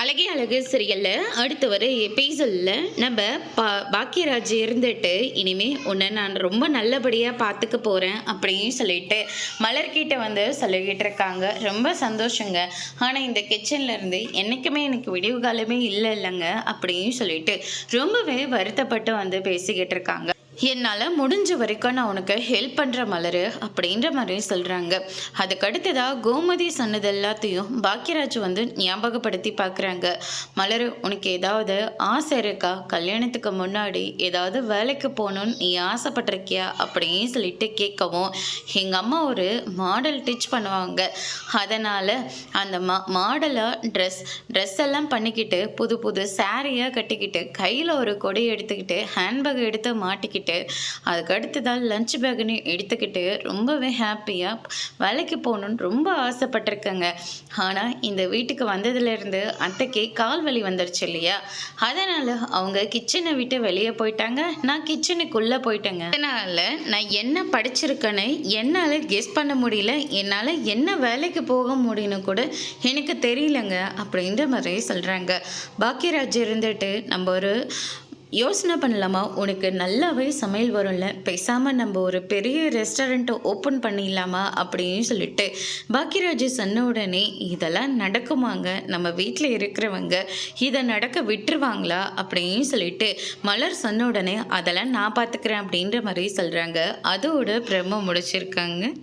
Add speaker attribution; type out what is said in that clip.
Speaker 1: அழகே அழகு சீரியலில் அடுத்து வர எபிசோடில் நம்ம பாக்கியராஜ் இருந்துட்டு இனிமே உன்னை நான் ரொம்ப நல்லபடியாக பார்த்துக்க போகிறேன் அப்படின்னு சொல்லிட்டு மலர்கிட்ட வந்து சொல்லிக்கிட்டு இருக்காங்க. ரொம்ப சந்தோஷங்க. ஆனால் இந்த கிச்சன்லேருந்து என்றைக்குமே எனக்கு விடிவு காலமே இல்லைங்க அப்படின்னு சொல்லிட்டு ரொம்பவே வருத்தப்பட்டு வந்து பேசிக்கிட்டு இருக்காங்க. என்னால் முடிஞ்ச வரைக்கும் நான் உனக்கு ஹெல்ப் பண்ணுற மலர் அப்படின்ற மாதிரி சொல்கிறாங்க. அதுக்கடுத்ததாக கோமதி சொன்னது எல்லாத்தையும் பாக்கியராஜ் வந்து ஞாபகப்படுத்தி பார்க்குறாங்க. மலர், உனக்கு ஏதாவது ஆசை இருக்கா? கல்யாணத்துக்கு முன்னாடி ஏதாவது வேலைக்கு போகணுன்னு நீ ஆசைப்பட்டிருக்கியா அப்படின்னு சொல்லிட்டு கேட்கவும், எங்கள் அம்மா ஒரு மாடல் டீச் பண்ணுவாங்க. அதனால் அந்த மாடலாக ட்ரெஸ் எல்லாம் பண்ணிக்கிட்டு புது புது சாரியாக கட்டிக்கிட்டு கையில் ஒரு கொடி எடுத்துக்கிட்டு ஹேண்ட்பேக் எடுத்து மாட்டிக்கிட்டு அதுக்கு அடுத்ததான் லஞ்ச் பேக்னு எடுத்துக்கிட்டு ரொம்பவே ஹாப்பியாக வேலைக்கு போகணுன்னு ரொம்ப ஆசைப்பட்டிருக்கேங்க. ஆனால் இந்த வீட்டுக்கு வந்ததுலேருந்து அத்தைக்கு கால் வலி வந்துருச்சு இல்லையா, அதனால் அவங்க கிச்சனை விட்டு வெளியே போயிட்டாங்க. நான் கிச்சனுக்குள்ளே போயிட்டேங்க. அதனால் நான் என்ன படிச்சிருக்கேன்னு என்னால் கெஸ் பண்ண முடியல. என்னால் என்ன வேலைக்கு போக முடியும்னு கூட எனக்கு தெரியலங்க அப்படின்ற மாதிரி சொல்கிறாங்க. பாக்கியராஜ் இருந்துட்டு நம்ம ஒரு யோசனை பண்ணலாமா? உனக்கு நல்லாவே சமையல் வரும்ல, பேசாமல் நம்ம ஒரு பெரிய ரெஸ்டாரண்ட்டை ஓப்பன் பண்ணிடலாமா அப்படின்னு சொல்லிட்டு பாக்கியராஜ் சொன்ன உடனே, இதெல்லாம் நடக்குமாங்க? நம்ம வீட்டில் இருக்கிறவங்க இதை நடக்க விட்டுருவாங்களா அப்படின்னு சொல்லிட்டு மலர் சொன்ன உடனே, அதெல்லாம் நான் பார்த்துக்கிறேன் அப்படின்ற மாதிரி சொல்கிறாங்க. அதோட பிரம்ம முடிச்சிருக்காங்க.